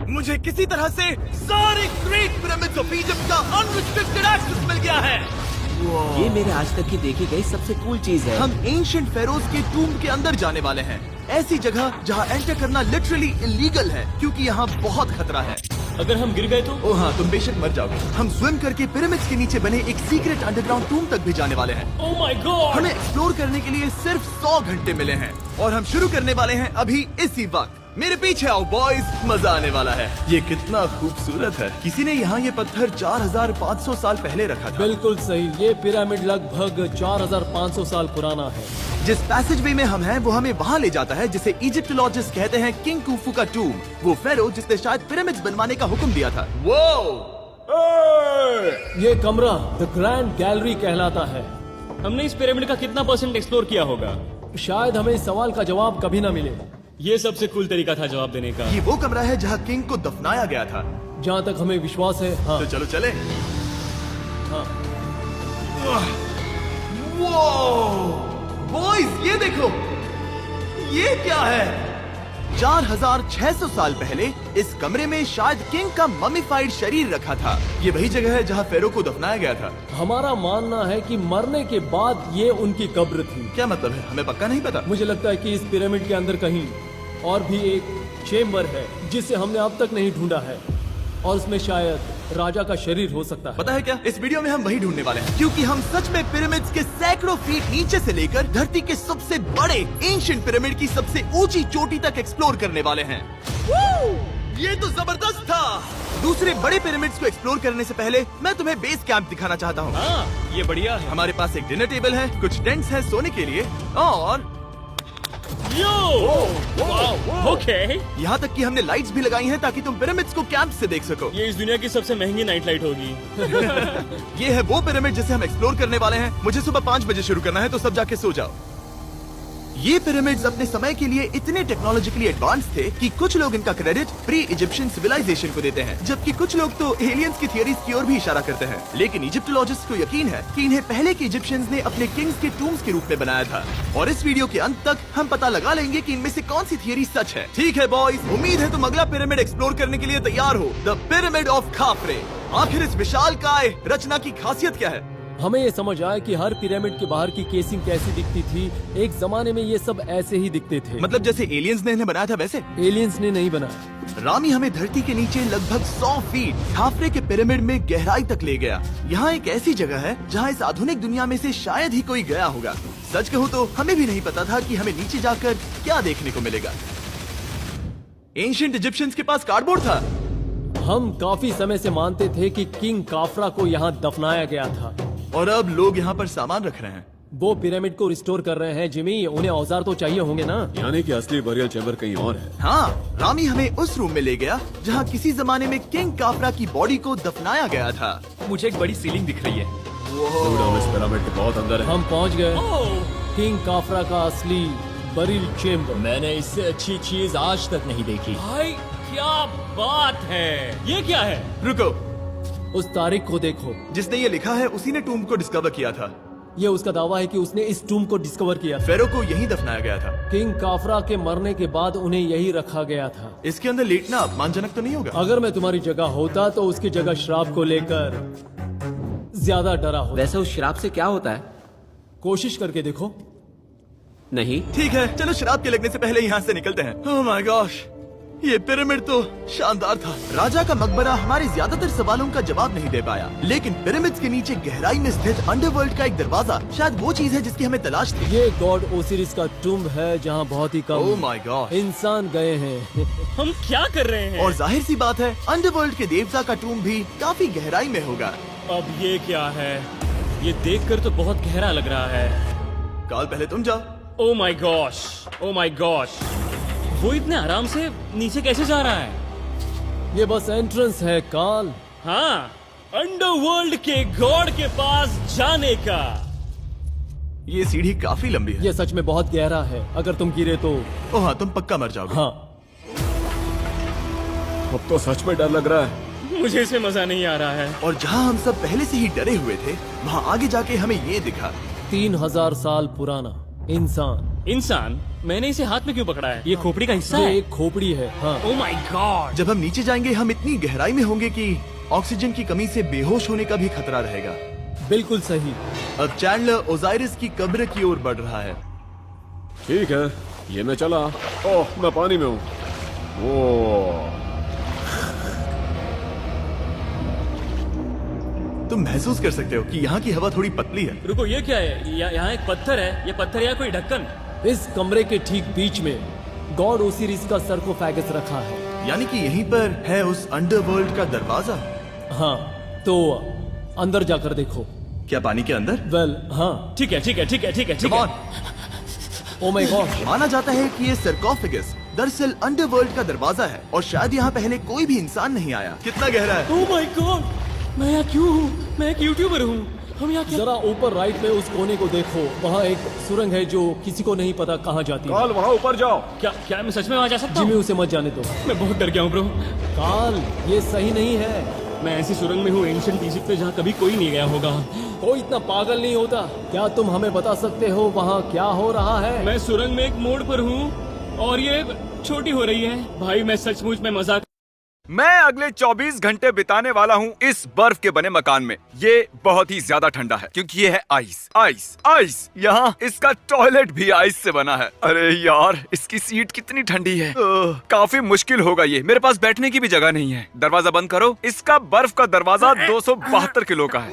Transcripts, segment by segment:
मुझे किसी तरह से सारे ग्रेट पिरामिड्स ऑफ इजिप्ट का अनरिस्ट्रिक्टेड एक्सेस मिल गया है। ये मेरे आज तक की देखी गई सबसे कूल चीज है। हम एंशिएंट फेरोज के टूम के अंदर जाने वाले हैं, ऐसी जगह जहाँ एंटर करना लिटरली इलीगल है क्योंकि यहाँ बहुत खतरा है। अगर हम गिर गए तो? ओ हाँ, तुम बेशक मर जाओगे। हम स्विम करके पिरामिड्स के नीचे बने एक सीक्रेट अंडरग्राउंड टूम तक भी जाने वाले हैं। Oh my God! हमें एक्सप्लोर करने के लिए सिर्फ 100 घंटे मिले हैं और हम शुरू करने वाले हैं अभी इसी वक्त। मेरे पीछे आओ बॉयज, मजा आने वाला है। ये कितना खूबसूरत है। किसी ने यहाँ ये पत्थर 4500 साल पहले रखा था। बिल्कुल सही, ये पिरामिड लगभग 4500 साल पुराना है। जिस पैसेजवे में हम हैं वो हमें वहाँ ले जाता है जिसे इजिप्टोलॉजिस्ट कहते हैं किंग कुफू का टूम, वो फेरो जिसने शायद पिरामिड्स बनवाने का हुक्म दिया था। वो ये कमरा द ग्रैंड गैलरी कहलाता है। हमने इस पिरामिड का कितना % एक्सप्लोर किया होगा? शायद हमें इस सवाल का जवाब कभी ना मिले। ये सबसे कूल तरीका था जवाब देने का। ये वो कमरा है जहाँ किंग को दफनाया गया था। जहाँ तक हमें विश्वास है। हाँ। तो चलो चले। हाँ। बॉयज ये देखो, ये क्या है? 4600 साल पहले इस कमरे में शायद किंग का ममीफाइड शरीर रखा था। ये वही जगह है जहाँ फेरो को दफनाया गया था। हमारा मानना है कि मरने के बाद ये उनकी कब्र थी। क्या मतलब है? हमें पक्का नहीं पता। मुझे लगता है कि इस पिरामिड के अंदर कहीं और भी एक चेम्बर है जिसे हमने अब तक नहीं ढूंढा है और उसमें शायद राजा का शरीर हो सकता है। पता है क्या, इस वीडियो में हम वही ढूंढने वाले हैं क्योंकि हम सच में पिरामिड्स के सैकड़ों फीट नीचे से लेकर धरती के सबसे बड़े एंशिएंट पिरामिड की सबसे ऊंची चोटी तक एक्सप्लोर करने वाले हैं। ये तो जबरदस्त था। दूसरे बड़े पिरामिड्स को एक्सप्लोर करने से पहले मैं तुम्हें बेस कैंप दिखाना चाहता हूँ। हाँ, ये बढ़िया है। हमारे पास एक डिनर टेबल है, कुछ टेंट्स हैं सोने के लिए और ओके। यहाँ तक कि हमने लाइट्स भी लगाई हैं ताकि तुम पिरामिड्स को कैंप से देख सको। ये इस दुनिया की सबसे महंगी नाइट लाइट होगी। ये है वो पिरामिड जिसे हम एक्सप्लोर करने वाले हैं। मुझे सुबह 5 बजे शुरू करना है तो सब जाके सो जाओ। ये पिरामिड्स अपने समय के लिए इतने टेक्नोलॉजिकली एडवांस थे कि कुछ लोग इनका क्रेडिट प्री इजिप्शियन सिविलाइजेशन को देते हैं, जबकि कुछ लोग तो एलियंस की थियरीज की ओर भी इशारा करते हैं। लेकिन इजिप्टोलॉजिस्ट को यकीन है कि इन्हें पहले के इजिप्शियंस ने अपने किंग्स के टूम्स के रूप में बनाया था। और इस वीडियो के अंत तक हम पता लगा लेंगे कि इनमें से कौन सी थियरी सच है। ठीक है बॉयज, उम्मीद है तुम अगला पिरामिड एक्सप्लोर करने के लिए तैयार हो, द पिरामिड ऑफ खाफरे। आखिर इस विशालकाय रचना की खासियत क्या है? हमें ये समझ आया कि हर पिरामिड के बाहर की केसिंग कैसी दिखती थी। एक जमाने में ये सब ऐसे ही दिखते थे। मतलब जैसे एलियंस ने इन्हें बनाया था वैसे? एलियंस ने नहीं बनाया। रामी हमें धरती के नीचे लगभग 100 फीट खाफरे के पिरामिड में गहराई तक ले गया। यहाँ एक ऐसी जगह है जहाँ इस आधुनिक दुनिया में से शायद ही कोई गया होगा। सच कहूँ तो हमें भी नहीं पता था कि हमें नीचे जाकर क्या देखने को मिलेगा। एंशिएंट इजिप्शियंस के पास कार्डबोर्ड था। हम काफी समय से मानते थे कि किंग काफरा को यहाँ दफनाया गया था और अब लोग यहाँ पर सामान रख रहे हैं। वो पिरामिड को रिस्टोर कर रहे हैं। जिमी, उन्हें औजार तो चाहिए होंगे ना? यानी कि असली बरियल चैम्बर कहीं और है। हाँ, रामी हमें उस रूम में ले गया जहाँ किसी जमाने में किंग काफरा की बॉडी को दफनाया गया था। मुझे एक बड़ी सीलिंग दिख रही है। इस पिरामिड के बहुत अंदर है। हम पहुँच गए किंग काफरा का असली बरियल चेम्बर। मैंने इससे अच्छी चीज आज तक नहीं देखी। भाई क्या बात है! ये क्या है? रुको, उस तारीख को देखो। जिसने ये लिखा है उसी ने टूम को डिस्कवर किया था। ये उसका दावा है कि उसने इस टूम को डिस्कवर किया था। फेरो को यहीं दफनाया गया था। किंग काफरा के मरने के बाद उन्हें यही रखा गया था। इसके अंदर लेटना अपमानजनक तो नहीं होगा? अगर मैं तुम्हारी जगह होता तो उसकी जगह शराब को लेकर ज्यादा डरा होता। वैसे उस शराब से क्या होता है? कोशिश करके देखो। नहीं। ठीक है, चलो शराब के लगने से पहले यहाँ से निकलते हैं। ओह माय गॉश, ये पिरामिड तो शानदार था। राजा का मकबरा हमारे ज्यादातर सवालों का जवाब नहीं दे पाया, लेकिन पिरामिड्स के नीचे गहराई में स्थित अंडरवर्ल्ड का एक दरवाजा शायद वो चीज है जिसकी हमें तलाश थी। ये गॉड ओसिरिस का टूम्ब है जहाँ बहुत ही ओह कम माय गॉड इंसान गए हैं। हम क्या कर रहे हैं? और जाहिर सी बात है अंडरवर्ल्ड के देवता का टूम्ब भी काफी गहराई में होगा। अब ये क्या है? ये देखकर तो बहुत गहरा लग रहा है। काल पहले तुम जाओ। Oh my gosh, oh my gosh, वो इतने आराम से नीचे कैसे जा रहा है? ये बस एंट्रेंस है काल। हाँ, अंडरवर्ल्ड के गॉड के पास जाने का। ये सीढ़ी काफी लंबी है। ये सच में बहुत गहरा है। अगर तुम गिरे तो ओह हाँ, तुम पक्का मर जाओगे। हाँ। अब तो सच में डर लग रहा है। मुझे इसमें मजा नहीं आ रहा है। और जहाँ हम सब पहले से ही डरे हुए थे, वहाँ आगे जाके हमें ये दिखा। 3000 साल पुराना इंसान इंसान, मैंने इसे हाथ में क्यों पकड़ा है? ये खोपड़ी का हिस्सा ये है। एक खोपड़ी है। हाँ, ओ माय गॉड। जब हम नीचे जाएंगे हम इतनी गहराई में होंगे कि ऑक्सीजन की कमी से बेहोश होने का भी खतरा रहेगा। बिल्कुल सही। अब चैंडलर ओजाइरिस की कब्र की ओर बढ़ रहा है। ठीक है, ये मैं चला। ओह, मैं पानी में हूँ। वो तुम महसूस कर सकते हो कि यहाँ की हवा थोड़ी पतली है। रुको, ये क्या है? यहाँ एक पत्थर है। ये पत्थर या कोई ढक्कन? इस कमरे के ठीक बीच में गॉड ओसिरिस का सरकोफेगस रखा है। यानी कि यहीं पर है उस अंडरवर्ल्ड का दरवाजा। हाँ, तो अंदर जाकर देखो। क्या पानी के अंदर? वेल, हाँ। ठीक है, ठीक है, ठीक है, ठीक है, ठीक Come है। on। Oh my God. माना जाता है कि ये सरकोफेगस दरअसल अंडरवर्ल्ड का दरवाजा है और शायद यहाँ पहले कोई भी इंसान नहीं आया। कितना गहरा है? ओ माय गॉड, मैं यहाँ क्यों हूँ? मैं एक यूट्यूबर हूँ। हम यहाँ क्या? जरा ऊपर राइट में उस कोने को देखो, वहाँ एक सुरंग है जो किसी को नहीं पता कहाँ जाती है। काल, वहाँ ऊपर जाओ। क्या मैं सच में वहाँ जा सकता जिमी, हूँ? उसे मत जाने दो। मैं बहुत डर गया हूँ ब्रो। काल, ये सही नहीं है। मैं ऐसी सुरंग में हूँ एंशिएंट इजिप्ट पे जहाँ कभी कोई नहीं गया होगा। कोई इतना पागल नहीं होता। क्या तुम हमें बता सकते हो वहाँ क्या हो रहा है? मैं सुरंग में एक मोड़ पर हूँ और ये छोटी हो रही है। भाई मैं सचमुच में मजाक। मैं अगले 24 घंटे बिताने वाला हूँ इस बर्फ के बने मकान में। ये बहुत ही ज्यादा ठंडा है क्योंकि ये है आइस आइस आइस। यहाँ इसका टॉयलेट भी आइस से बना है। अरे यार, इसकी सीट कितनी ठंडी है। काफी मुश्किल होगा ये। मेरे पास बैठने की भी जगह नहीं है। दरवाजा बंद करो। इसका बर्फ का दरवाजा 272 किलो का है।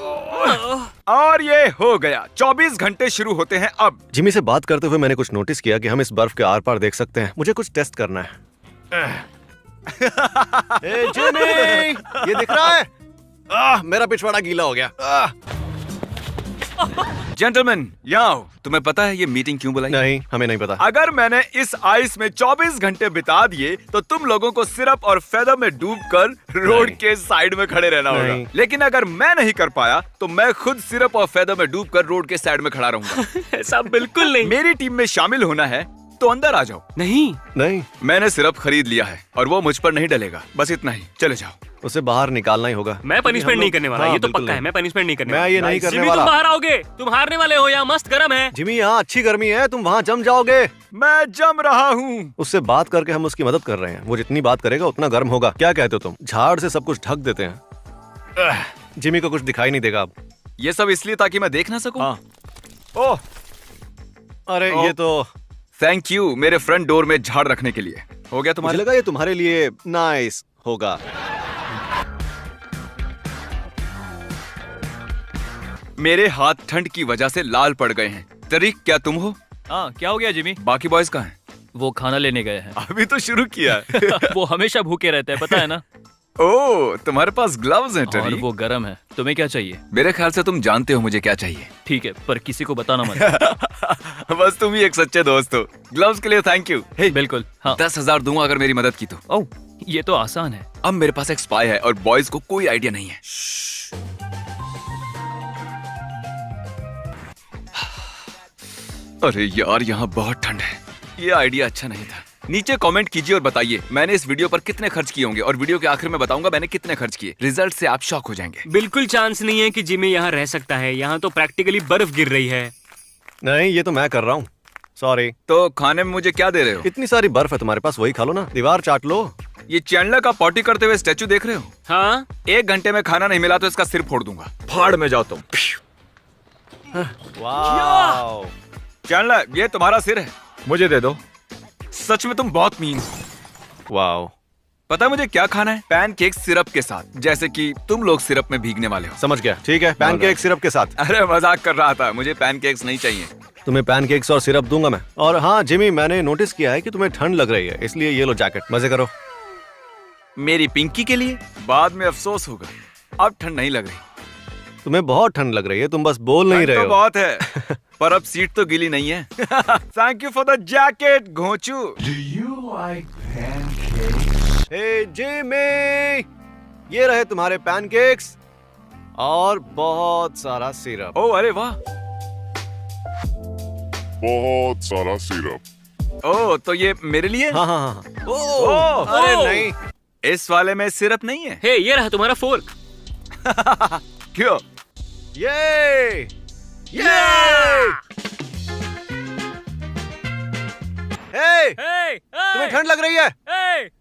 और ये हो गया। 24 घंटे शुरू होते हैं अब। जिमी से बात करते हुए मैंने कुछ नोटिस किया कि हम इस बर्फ के आर पार देख सकते हैं। मुझे कुछ टेस्ट करना है। ए, जिमी, ये दिख रहा है? मेरा पिछवाड़ा गीला हो गया। जेंटलमैन, यहाँ आओ। तुम्हें पता है ये मीटिंग क्यों बुलाई? नहीं, हमें नहीं पता। अगर मैंने इस आइस में 24 घंटे बिता दिए तो तुम लोगों को सिरप और फेदर में डूबकर रोड नहीं। के साइड में खड़े रहना होगा। नहीं। लेकिन अगर मैं नहीं कर पाया तो मैं खुद सिरप और फेदर में डूबकर रोड के साइड में खड़ा रहूंगा। ऐसा बिल्कुल नहीं। मेरी टीम में शामिल होना है तो अंदर आ जाओ। नहीं, नहीं, मैंने सिरप खरीद लिया है और वो मुझ पर नहीं डलेगा। बस इतना ही। चले जाओ। उसे बाहर निकालना ही होगा। मैं पनिशमेंट नहीं करने वाला। हाँ, ये तो बिल्कुल पक्का है। नहीं। मैं पनिशमेंट नहीं करने मैं वाला। ये नहीं करने जिमी, वाला। तुम बाहर आओगे। तुम हारने वाले हो। यहाँ मस्त गर्म है। जिमी, यहाँ अच्छी गर्मी है, तुम वहाँ जम जाओगे। मैं जम रहा हूँ। उससे बात करके हम उसकी मदद कर रहे हैं। वो जितनी बात करेगा उतना गर्म होगा। क्या कहते हो तुम? झाड़ से सब कुछ ढक देते हैं। जिमी को कुछ दिखाई नहीं देगा अब। ये सब इसलिए ताकि मैं देख ना सकूं। हाँ। ओह, अरे ओ। ये तो थैंक यू मेरे फ्रंट डोर में झाड़ रखने के लिए। हो गया मुझे तुम्हारा? लगा ये तुम्हारे लिए नाइस होगा। मेरे हाथ ठंड की वजह से लाल पड़ गए हैं। तरीक, क्या तुम हो? हाँ, क्या हो गया जिमी? बाकी बॉयज कहाँ हैं? वो खाना लेने गए हैं। अभी तो शुरू किया है। वो हमेशा भूखे रहते हैं, पता है ना? ओह, तुम्हारे पास ग्लव्स हैं और टरी। वो गर्म है। तुम्हें क्या चाहिए? मेरे ख्याल से तुम जानते हो मुझे क्या चाहिए। ठीक है, पर किसी को बताना मत। बस तुम ही एक सच्चे दोस्त हो। ग्लव्स के लिए थैंक यू। हे, बिल्कुल। हाँ। 10,000 दूंगा अगर मेरी मदद की तो। ओह, ये तो आसान है। अब मेरे पास एक स्पाई है और बॉयज को कोई आइडिया नहीं है। अरे यार, यहाँ बहुत ठंड है। ये आइडिया अच्छा नहीं था। नीचे कमेंट कीजिए और बताइए मैंने इस वीडियो पर कितने खर्च किए होंगे और वीडियो के आखिर में बताऊंगा मैंने कितने खर्च किए। रिजल्ट से आप शॉक हो जाएंगे। बिल्कुल चांस नहीं है कि जिमी यहाँ रह सकता है। यहाँ तो प्रैक्टिकली बर्फ गिर रही है। नहीं, ये तो मैं कर रहा हूँ। सॉरी। तो खाने में मुझे क्या दे रहे हो? इतनी सारी बर्फ है तुम्हारे पास, वही खा लो ना। दीवार चाट लो। ये चैंडलर का पॉटी करते हुए स्टैचू देख रहे हो? हाँ, 1 घंटे में खाना नहीं मिला तो इसका सिर फोड़ दूंगा। फाड़ में जाओ तुम। वाओ। चैंडलर, ये तुम्हारा सिर है, मुझे दे दो। सच में तुम बहुत मीन हो। वाओ। पता है मुझे क्या खाना है? पैनकेक सिरप के साथ, जैसे कि तुम लोग सिरप में भीगने वाले हो। समझ गया। ठीक है, पैनकेक सिरप के साथ। अरे मजाक कर रहा था। मुझे पैनकेक्स नहीं चाहिए। तुम्हें पैनकेक्स और सिरप दूंगा मैं। और हाँ जिमी, मैंने नोटिस किया है कि तुम्हें ठंड लग रही है, इसलिए ये लो जैकेट। मजे करो। मेरी पिंकी के लिए बाद में अफसोस होगा। अब ठंड नहीं लग रही। तुम्हें बहुत ठंड लग रही है, तुम बस बोल नहीं ठंड रहे तो हो। बहुत है पर अब सीट तो गीली नहीं है। Thank you for the jacket घोंचू। हे जिमी, ये रहे तुम्हारे पैनकेक्स और बहुत सारा सिरप। ओ अरे वाह। बहुत सारा सिरप। ओ तो ये मेरे लिए? हाँ हाँ हाँ। ओ, अरे नहीं, इस वाले में सिरप नहीं है। हे, ये रहा तुम्हारा फोर्क। क्यों? ये तुम्हें ठंड लग रही है?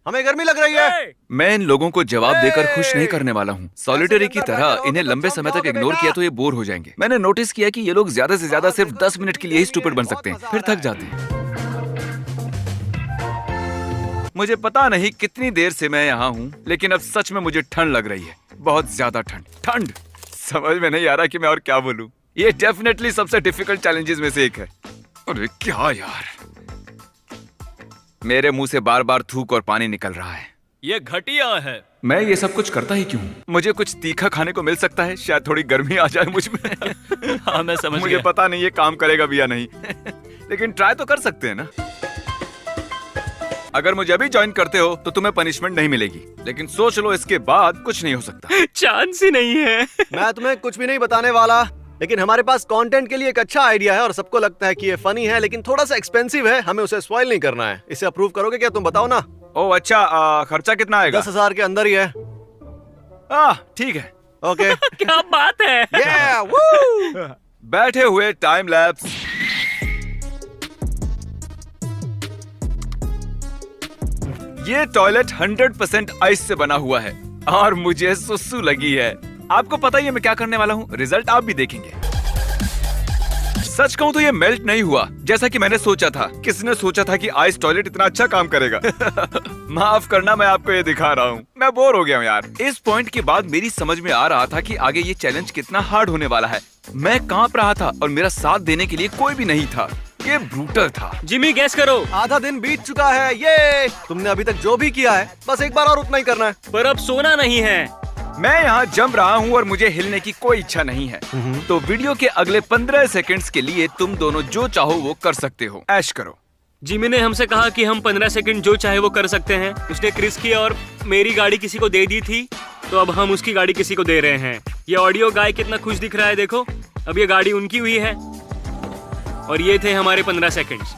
हमें गर्मी लग रही है। मैं इन लोगों को जवाब देकर खुश नहीं करने वाला हूँ। सॉलिटरी की तरह इन्हें लंबे समय तक इग्नोर किया तो ये बोर हो जाएंगे। मैंने नोटिस किया कि ये लोग ज्यादा से ज्यादा सिर्फ 10 मिनट के लिए ही स्टूपिड बन सकते हैं, फिर थक जाते हैं। मुझे पता नहीं कितनी देर से मैं यहाँ हूँ, लेकिन अब सच में मुझे ठंड लग रही है, बहुत ज्यादा ठंड। समझ में नहीं आ रहा कि मैं और क्या बोलूं। ये डेफिनेटली सबसे डिफिकल्ट चैलेंजेस में से एक है। अरे क्या यार, मेरे मुंह से बार बार थूक और पानी निकल रहा है। ये घटिया है। मैं ये सब कुछ करता ही क्यों? मुझे कुछ तीखा खाने को मिल सकता है, शायद थोड़ी गर्मी आ जाए मुझ में। हाँ मैं समझ मुझे गया। पता नहीं ये काम करेगा भी या नहीं। लेकिन ट्राई तो कर सकते हैं ना। अगर मुझे अभी ज्वाइन करते हो तो तुम्हें पनिशमेंट नहीं मिलेगी, लेकिन सोच लो इसके बाद कुछ नहीं हो सकता। चांस ही नहीं है। मैं तुम्हें कुछ भी नहीं बताने वाला, लेकिन हमारे पास कंटेंट के लिए एक अच्छा आइडिया है और सबको लगता है कि ये फनी है, लेकिन थोड़ा सा एक्सपेंसिव है। हमें उसे स्पॉइल नहीं करना है। इसे अप्रूव करोगे क्या? तुम बताओ ना। ओह अच्छा, खर्चा कितना आएगा? 10,000 के अंदर ही है। ठीक है। ओके। क्या बात है। Yeah, woo! बैठे हुए टाइम लैप्स। ये टॉयलेट 100% आइस से बना हुआ है और मुझे सुसु लगी है। आपको पता ही है मैं क्या करने वाला हूँ, रिजल्ट आप भी देखेंगे। सच कहूँ तो ये मेल्ट नहीं हुआ जैसा कि मैंने सोचा था। किसने सोचा था कि आइस टॉयलेट इतना अच्छा काम करेगा? माफ करना, मैं आपको ये दिखा रहा हूँ। मैं बोर हो गया हूँ यार। इस पॉइंट के बाद मेरी समझ में आ रहा था कि आगे ये चैलेंज कितना हार्ड होने वाला है। मैं कांप रहा था और मेरा साथ देने के लिए कोई भी नहीं था। ये ब्रूटल था। जिमी गैस करो। आधा दिन बीत चुका है। ये तुमने अभी तक जो भी किया है, बस एक बार और उतना ही करना है। पर अब सोना नहीं है। मैं यहाँ जम रहा हूँ और मुझे हिलने की कोई इच्छा नहीं है। तो वीडियो के अगले 15 सेकंड्स के लिए तुम दोनों जो चाहो वो कर सकते हो। ऐश करो। जिमी ने हमसे कहा कि हम 15 सेकंड जो चाहे वो कर सकते हैं। उसने क्रिस की और मेरी गाड़ी किसी को दे दी थी, तो अब हम उसकी गाड़ी किसी को दे रहे हैं। ये ऑडियो गाय कितना खुश दिख रहा है, देखो। अब ये गाड़ी उनकी हुई है और ये थे हमारे 15 सेकंड्स।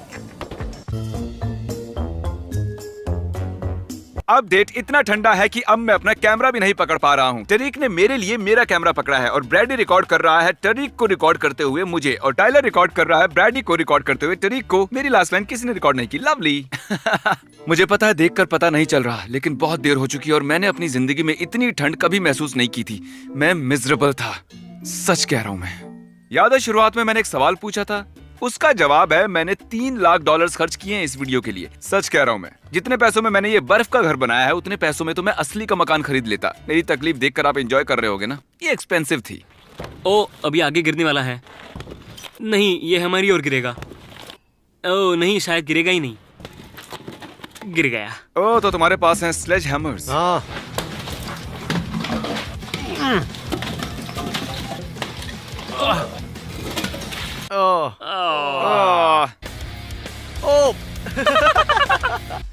अपडेट इतना ठंडा है कि अब मैं अपना कैमरा भी नहीं पकड़ पा रहा हूँ। टरीक ने मेरे लिए मेरा कैमरा पकड़ा है और ब्रैडी रिकॉर्ड कर रहा है टरीक को रिकॉर्ड करते हुए मुझे, और टाइलर रिकॉर्ड कर रहा है ब्रैडी को रिकॉर्ड करते हुए टरीक को। मेरी लास्ट लाइन किसी ने रिकॉर्ड नहीं की। लवली। मुझे पता है देखकर पता नहीं चल रहा, लेकिन बहुत देर हो चुकी है और मैंने अपनी जिंदगी में इतनी ठंड कभी महसूस नहीं की थी। मैं मिजरेबल था, सच कह रहा हूँ मैं। याद है शुरुआत में मैंने एक सवाल पूछा था, उसका जवाब है मैंने $3 लाख खर्च किए हैं इस वीडियो के लिए। सच कह रहा हूँ मैं। जितने पैसों में मैंने ये बर्फ का घर बनाया है, उतने पैसों में तो मैं असली का मकान खरीद लेता। मेरी तकलीफ देखकर आप एंजॉय कर रहे होगे ना। ये एक्सपेंसिव थी। ओ, अभी आगे गिरने वाला है। नहीं, ये हमारी ओर गिरेगा। ओ नहीं, शायद गिरेगा ही नहीं। गिर गया। ओ, तो तुम्हारे पास हैं स्लेज हैमर्स। हाँ।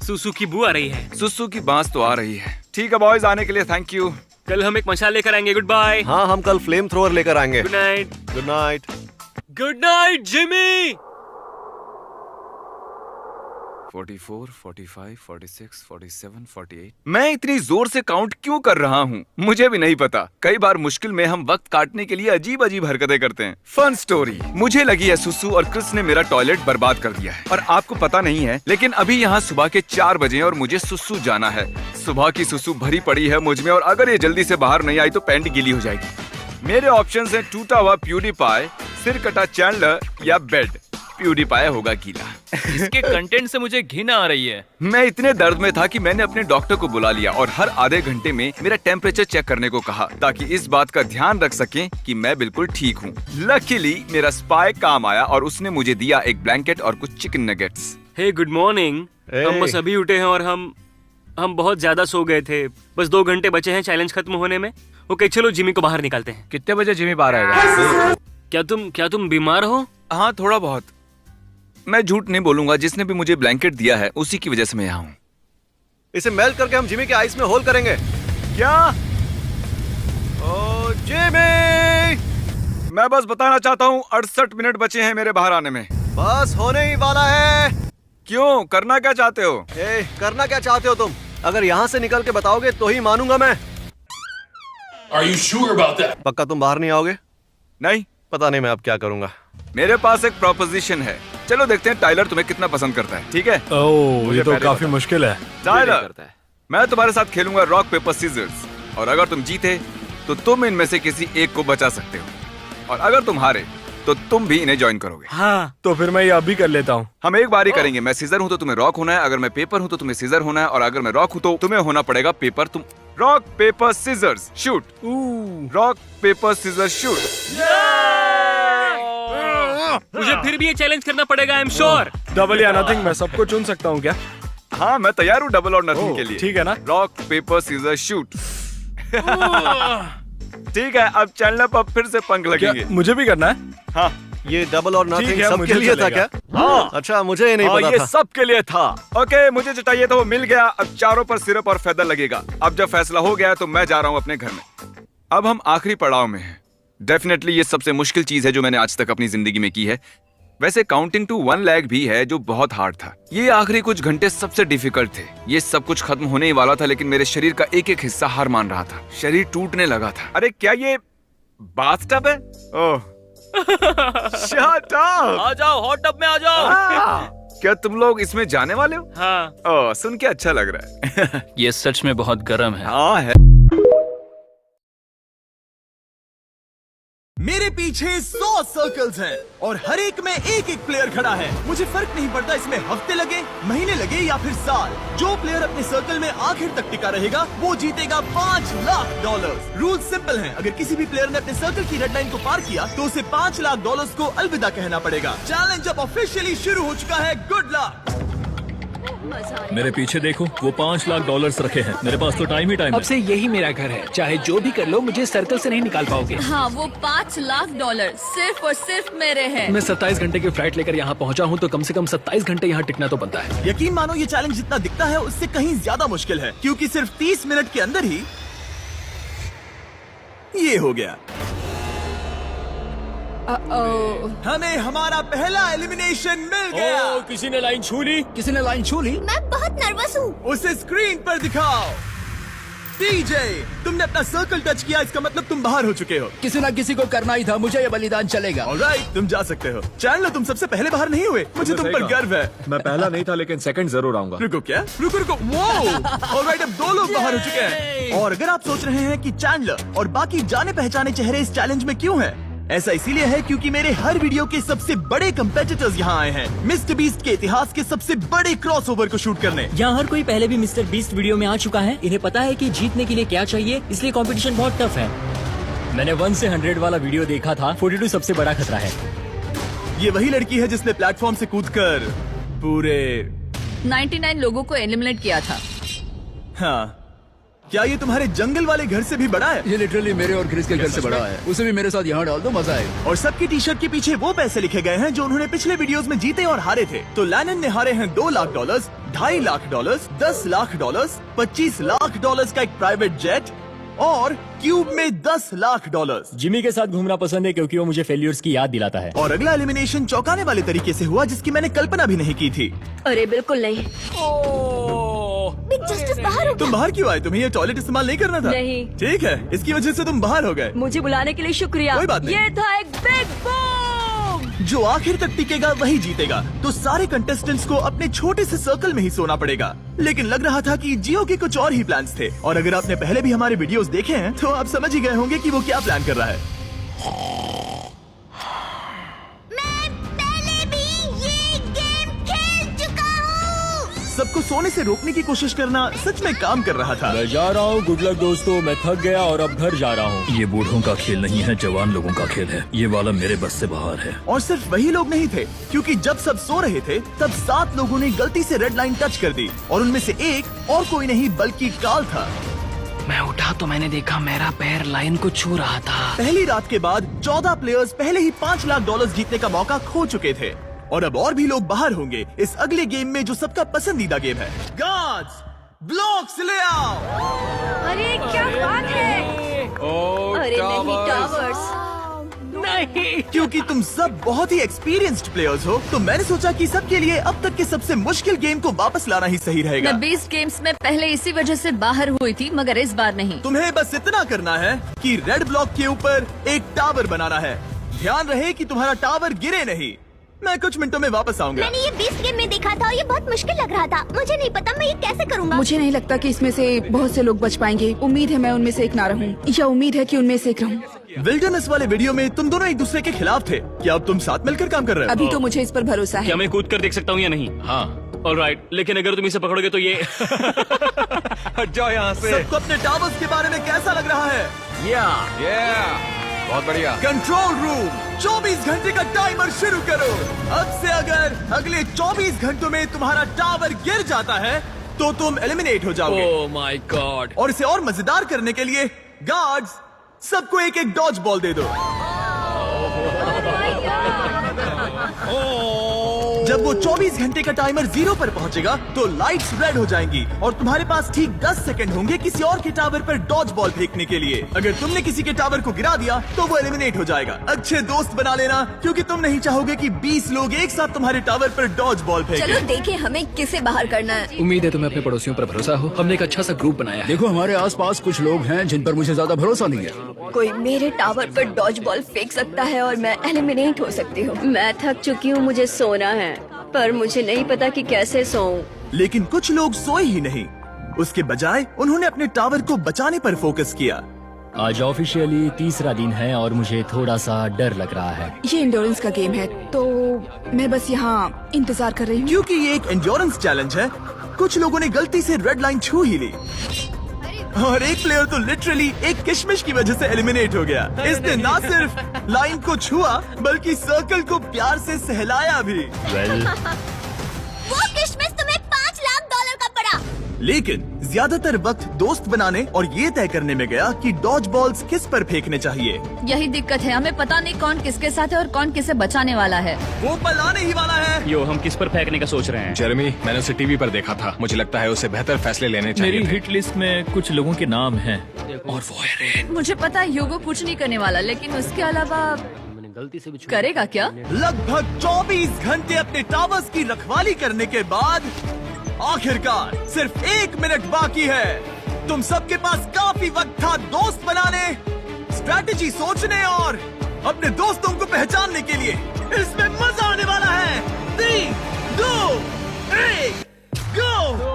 सुसु की बू आ रही है। सुसु की बांस तो आ रही है। ठीक है बॉयज, आने के लिए थैंक यू। कल हम एक मशाल लेकर आएंगे। Goodbye. हाँ, हम कल फ्लेम थ्रोअर लेकर आएंगे। Good night. Good night. Good night Jimmy. 44, 45, 46, 47, 48। मैं इतनी जोर से काउंट क्यों कर रहा हूँ मुझे भी नहीं पता। कई बार मुश्किल में हम वक्त काटने के लिए अजीब अजीब हरकतें करते हैं। फन स्टोरी मुझे लगी है सुसु और क्रिस ने मेरा टॉयलेट बर्बाद कर दिया है। और आपको पता नहीं है, लेकिन अभी यहाँ सुबह के 4 बजे हैं और मुझे सुसु जाना है। सुबह की सुसु भरी पड़ी है मुझ में और अगर ये जल्दी से बाहर नहीं आई तो पैंट गीली हो जाएगी। मेरे ऑप्शंस हैं टूटा हुआ प्यूडीपाई, सिर कटा चैंडलर या बेड। प्यूडीपाई होगा गीला। इसके कंटेंट से मुझे घिन आ रही है। मैं इतने दर्द में था कि मैंने अपने डॉक्टर को बुला लिया और हर आधे घंटे में मेरा टेम्परेचर चेक करने को कहा, ताकि इस बात का ध्यान रख सकें कि मैं बिल्कुल ठीक हूँ। लकीली मेरा स्पाई काम आया और उसने मुझे दिया एक ब्लैंकेट और कुछ चिकन नगेट्स। हे गुड मॉर्निंग। हम बस अभी उठे हैं और हम बहुत ज्यादा सो गए थे। बस 2 घंटे बचे हैं चैलेंज खत्म होने में। ओके चलो जिमी को बाहर निकालते हैं। कितने बजे जिमी बाहर आएगा? क्या तुम बीमार हो? हाँ थोड़ा बहुत। मैं झूठ नहीं बोलूंगा, जिसने भी मुझे ब्लैंकेट दिया है उसी की वजह से मैं यहाँ हूँ। इसे मेल्ट करके हम जिमी के आइस में होल करेंगे। क्या? ओ जिमी, मैं बस बताना चाहता हूँ 68 मिनट बचे हैं मेरे बाहर आने में। बस होने ही वाला है। क्यों, करना क्या चाहते हो? करना क्या चाहते हो तुम? अगर यहाँ से निकल के बताओगे तो ही मानूंगा मैं। Are you sure about that? पक्का तुम बाहर नहीं आओगे? नहीं। पता नहीं मैं अब क्या करूंगा। मेरे पास एक प्रोपोजिशन है। चलो देखते हैं टाइलर तुम्हें कितना पसंद करता है, ठीक है? ओह, ये तो पहले काफी बता। मुश्किल है। टाइलर, मैं तुम्हारे साथ खेलूंगा रॉक पेपर सीजर्स, और अगर तुम जीते तो तुम इनमें से किसी एक को बचा सकते हो, और अगर तुम हारे तो तुम भी इन्हें ज्वाइन करोगे। हाँ, तो फिर मैं ये अभी कर लेता हूँ। हम एक बार ही करेंगे। मैं सीजर हूँ तो तुम्हें रॉक होना है, अगर मैं पेपर हूँ तो तुम्हें सीजर होना है, और अगर मैं रॉक हूँ तो तुम्हें होना पड़ेगा पेपर। तुम rock paper scissors shoot. Rock paper scissors shoot. मुझे फिर भी ये चैलेंज करना पड़ेगा, आई एम श्योर। डबल या नथिंग, मैं सबको चुन सकता हूँ क्या? हाँ, मैं तैयार हूँ डबल और नथिंग ओह, के लिए। ठीक है ना? Rock paper scissor shoot. ठीक है, अब चैनल पर फिर से पंख क्या लगेंगे। मुझे भी करना है? हाँ ये डबल और ठीक नथिंग है, सबके मुझे लिए था चलेगा। क्या? हाँ। अच्छा, मुझे ये नहीं हाँ, पता ये था। सबके लिए था। ओके, मुझे जो चाहिए था वो मिल गया। अब चारों पर सिरप और फेदर लगेगा। अब जब फैसला हो गया तो मैं जा रहा हूँ अपने घर में। अब हम आखिरी पड़ाव में हैं। डेफिनेटली ये सबसे मुश्किल चीज है जो मैंने आज तक अपनी जिंदगी में की है। वैसे काउंटिंग टू 1 लाख भी है जो बहुत हार्ड था। ये आखिरी कुछ घंटे सबसे डिफिकल्ट थे। ये सब कुछ खत्म होने ही वाला था, लेकिन मेरे शरीर का एक एक हिस्सा हार मान रहा था। शरीर टूटने लगा था। अरे क्या ये बाथटब है? ओह शट अप! आ जाओ, हॉट टब में आ जाओ। क्या तुम लोग इसमें जाने वाले हो? हाँ, ओह, सुन के अच्छा लग रहा है। ये सच में बहुत गर्म है। हाँ है। मेरे पीछे 100 सर्कल्स हैं और हर एक में एक एक प्लेयर खड़ा है। मुझे फर्क नहीं पड़ता इसमें हफ्ते लगे, महीने लगे या फिर साल। जो प्लेयर अपने सर्कल में आखिर तक टिका रहेगा वो जीतेगा $5 लाख। रूल सिंपल हैं। अगर किसी भी प्लेयर ने अपने सर्कल की रेड लाइन को पार किया तो उसे $5 लाख को अलविदा कहना पड़ेगा। चैलेंज अब ऑफिशियली शुरू हो चुका है। Good luck. मेरे पीछे देखो, वो $5 लाख रखे हैं। मेरे पास तो टाइम ही टाइम अब से यही मेरा घर है। चाहे जो भी कर लो, मुझे सर्कल से नहीं निकाल पाओगे। हाँ, वो $5 लाख सिर्फ और सिर्फ मेरे हैं। मैं 27 घंटे की फ्लाइट लेकर यहाँ पहुँचा हूँ, तो कम से कम 27 घंटे यहाँ टिकना तो बनता है। यकीन मानो ये चैलेंज जितना दिखता है उससे कहीं ज्यादा मुश्किल है, क्योंकि सिर्फ 30 मिनट के अंदर ही ये हो गया। हमें हमारा पहला एलिमिनेशन मिल गया। किसी ने लाइन छू ली? किसी ने लाइन छू ली? मैं बहुत नर्वस हूँ। उसे स्क्रीन पर दिखाओ। डीजे, तुमने अपना सर्कल टच किया, इसका मतलब तुम बाहर हो चुके हो। किसी न किसी को करना ही था। मुझे ये बलिदान चलेगा। ऑलराइट, तुम जा सकते हो। चैनलर, तुम सबसे पहले बाहर नहीं हुए। मुझे तुम पर गर्व है। मैं पहला नहीं था, लेकिन सेकंड जरूर आऊंगा। रुको, क्या? रुको। वो ऑलराइट, अब 2 लोग बाहर हो चुके हैं। और अगर आप सोच रहे हैं कि चैनलर और बाकी जाने पहचाने चेहरे इस चैलेंज में क्यों हैं? ऐसा इसीलिए है क्योंकि मेरे हर वीडियो के सबसे बड़े कंपेटिटर्स यहाँ आए हैं। मिस्टर बीस्ट के इतिहास के सबसे बड़े क्रॉसओवर को शूट करने। यहाँ हर कोई पहले भी मिस्टर बीस्ट वीडियो में आ चुका है। इन्हें पता है कि जीतने के लिए क्या चाहिए, इसलिए कंपटीशन बहुत टफ है। मैंने 1 से 100 वाला वीडियो देखा था। 42 सबसे बड़ा खतरा है। ये वही लड़की है जिसने प्लेटफॉर्म से कूदकर पूरे 99 लोगों को एलिमिनेट किया था। हाँ, क्या ये तुम्हारे जंगल वाले घर से भी बड़ा है? ये लिटरली मेरे और क्रिस के घर से बड़ा है। उसे भी मेरे साथ यहाँ डाल दो, मजा आएगा। और सबकी टी शर्ट के पीछे वो पैसे लिखे गए हैं जो उन्होंने पिछले वीडियोस में जीते और हारे थे। तो लैनन ने हारे हैं $2 लाख, $2.5 लाख, $10 लाख, $25 लाख का एक प्राइवेट जेट, और क्यूब में $10 लाख। जिमी के साथ घूमना पसंद है क्योंकि वो मुझे फेल्यूर्स की याद दिलाता है। और अगला एलिमिनेशन चौंकाने वाले तरीके से हुआ, जिसकी मैंने कल्पना भी नहीं की थी। अरे बिल्कुल नहीं। बिग जस्टिस बाहर हो तुम बाहर क्यों आए? तुम्हें ये टॉयलेट इस्तेमाल नहीं करना था? नहीं। ठीक है, इसकी वजह से तुम बाहर हो गए। मुझे बुलाने के लिए शुक्रिया। कोई बात नहीं। ये था एक बिग बूम। जो आखिर तक टिकेगा वही जीतेगा। तो सारे कंटेस्टेंट्स को अपने छोटे से सर्कल में ही सोना पड़ेगा। लेकिन लग रहा था कि जियो के कुछ और ही प्लान्स थे। और अगर आपने पहले भी हमारे वीडियोस देखे हैं तो आप समझ ही गए होंगे कि वो क्या प्लान कर रहा है। सबको सोने से रोकने की कोशिश करना सच में काम कर रहा था। मैं जा रहा हूँ। गुड लक दोस्तों, मैं थक गया और अब घर जा रहा हूँ। ये बूढ़ों का खेल नहीं है, जवान लोगों का खेल है। ये वाला मेरे बस से बाहर है। और सिर्फ वही लोग नहीं थे, क्योंकि जब सब सो रहे थे तब 7 लोगों ने गलती से रेड लाइन टच कर दी। और उनमें से एक और कोई नहीं बल्कि काल था। मैं उठा तो मैंने देखा मेरा पैर लाइन को छू रहा था। पहली रात के बाद 14 प्लेयर्स पहले ही $5 लाख जीतने का मौका खो चुके थे। और अब और भी लोग बाहर होंगे इस अगले गेम में, जो सबका पसंदीदा गेम है। गार्ड्स, ब्लॉक्स ले आओ। अरे क्या बात है? अरे नहीं, टावर्स नहीं। क्योंकि तुम सब बहुत ही एक्सपीरियंस्ड प्लेयर्स हो, तो मैंने सोचा कि सबके लिए अब तक के सबसे मुश्किल गेम को वापस लाना ही सही रहेगा। मैं 20 गेम्स में पहले इसी वजह से बाहर हुई थी, मगर इस बार नहीं। तुम्हें बस इतना करना है कि रेड ब्लॉक के ऊपर एक टावर बनाना है। ध्यान रहे कि तुम्हारा टावर गिरे नहीं। मैं कुछ मिनटों में वापस आऊंगा। मैंने ये बीस्ट गेम में देखा था और ये बहुत मुश्किल लग रहा था। मुझे नहीं पता मैं ये कैसे करूँगा। मुझे नहीं लगता कि इसमें से बहुत से लोग बच पाएंगे। उम्मीद है मैं उनमें से एक ना रहूं, या उम्मीद है कि उनमें से एक रहूं। विल्डरनेस वाले वीडियो में तुम दोनों एक दूसरे के खिलाफ थे। क्या अब तुम साथ मिलकर काम कर रहे हो? अभी तो मुझे इस पर भरोसा है। क्या मैं कूद कर देख सकता हूँ या नहीं? हाँ। ऑलराइट, लेकिन अगर तुम इसे पकड़ोगे तो ये हट जाओ यहाँ से। सबको अपने टावर्स के बारे में कैसा लग रहा है? बहुत बढ़िया। कंट्रोल रूम, 24 घंटे का टाइमर शुरू करो। अब से अगर अगले 24 घंटों में तुम्हारा टावर गिर जाता है तो तुम एलिमिनेट हो जाओगे। Oh my God. और इसे और मजेदार करने के लिए गार्ड्स सबको एक एक डॉज बॉल दे दो। जब वो 24 घंटे का टाइमर 0 पर पहुंचेगा तो लाइट्स रेड हो जाएंगी और तुम्हारे पास ठीक 10 सेकंड होंगे किसी और के टावर पर डॉज बॉल फेंकने के लिए। अगर तुमने किसी के टावर को गिरा दिया तो वो एलिमिनेट हो जाएगा। अच्छे दोस्त बना लेना, क्योंकि तुम नहीं चाहोगे कि 20 लोग एक साथ तुम्हारे टावर पर डॉज बॉल फेंकें। चलो देखें हमें किसे बाहर करना है। उम्मीद है तुम्हें अपने पड़ोसियों पर भरोसा हो। हमने एक अच्छा सा ग्रुप बनाया है। देखो हमारे आसपास कुछ लोग हैं जिन पर मुझे ज्यादा भरोसा नहीं है। कोई मेरे टावर पर डॉज बॉल फेंक सकता है और मैं एलिमिनेट हो सकती हूँ। मैं थक चुकी हूँ, मुझे सोना है, पर मुझे नहीं पता कि कैसे सोऊं। लेकिन कुछ लोग सोए ही नहीं, उसके बजाय उन्होंने अपने टावर को बचाने पर फोकस किया। आज ऑफिशियली तीसरा दिन है और मुझे थोड़ा सा डर लग रहा है। ये इंडोरेंस का गेम है तो मैं बस यहाँ इंतजार कर रही हूँ। क्योंकि ये एक एंड्योरेंस चैलेंज है, कुछ लोगों ने गलती से रेड लाइन छू ही ली और एक प्लेयर तो लिटरली एक किशमिश की वजह से एलिमिनेट हो गया। इसने ना सिर्फ लाइन को छुआ बल्कि सर्कल को प्यार से सहलाया भी। वो किशमिश तुम्हें $5 लाख का पड़ा। लेकिन ज्यादातर वक्त दोस्त बनाने और ये तय करने में गया कि डॉज बॉल्स किस पर फेंकने चाहिए। यही दिक्कत है, हमें पता नहीं कौन किसके साथ है और कौन किसे बचाने वाला है। वो पल आने ही वाला है। यो, हम किस पर फेंकने का सोच रहे हैं? जेरेमी, मैंने उसे टीवी पर देखा था। मुझे लगता है उसे बेहतर फैसले लेने चाहिए मेरी थे। हिट लिस्ट में कुछ लोगों के नाम हैं और वो है रेन। मुझे पता है योगो कुछ नहीं करने वाला, लेकिन उसके अलावा करेगा क्या? लगभग 24 घंटे अपने टावर्स की रखवाली करने के बाद आखिरकार सिर्फ 1 मिनट बाकी है। तुम सबके पास काफी वक्त था दोस्त बनाने, स्ट्रैटेजी सोचने और अपने दोस्तों को पहचानने के लिए। इसमें मजा आने वाला है। 3, 2, 1, गो!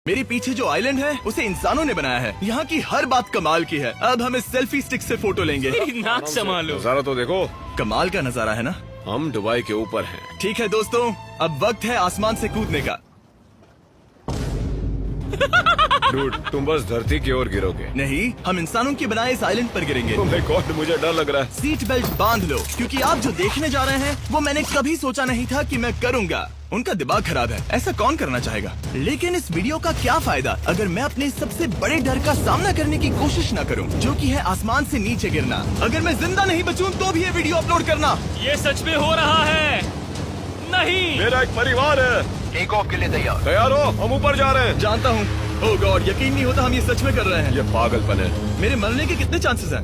मेरे पीछे जो आइलैंड है उसे इंसानों ने बनाया है। यहाँ की हर बात कमाल की है। अब हम इस सेल्फी स्टिक से फोटो लेंगे। नाक संभालो। नजारा तो देखो, कमाल का नजारा है ना। हम दुबई के ऊपर हैं। ठीक है दोस्तों, अब वक्त है आसमान से कूदने का। डूड, तुम बस धरती की ओर गिरोगे। नहीं, हम इंसानों के बनाए इस आइलैंड पर गिरेंगे। Oh my God, मुझे डर लग रहा है। सीट बेल्ट बांध लो, क्योंकि आप जो देखने जा रहे हैं वो मैंने कभी सोचा नहीं था कि मैं करूंगा। उनका दिमाग खराब है, ऐसा कौन करना चाहेगा? लेकिन इस वीडियो का क्या फायदा अगर मैं अपने सबसे बड़े डर का सामना करने की कोशिश न करूं, जो कि है आसमान से नीचे गिरना। अगर मैं जिंदा नहीं बचूं तो भी ये वीडियो अपलोड करना। ये सच में हो रहा है? नहीं। मेरा एक परिवार है। टेक ऑफ के लिए तैयार। तैयार हो? हम ऊपर जा रहे हैं। जानता हूँ। ओह गॉड, यकीन नहीं होता हम ये सच में कर रहे हैं। ये पागलपन है। मेरे मरने के कितने चांसेस हैं?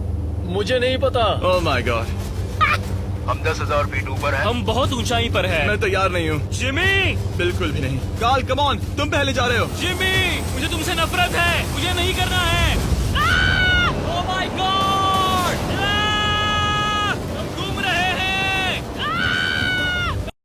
मुझे नहीं पता। Oh my God. हम 10,000 फीट ऊपर हैं। हम बहुत ऊंचाई पर हैं। मैं तैयार नहीं हूँ। जिमी! बिल्कुल भी नहीं। कार्ल, कम ऑन, तुम पहले जा रहे हो। जिमी! मुझे तुमसे नफरत है। मुझे नहीं करना है। Oh my God!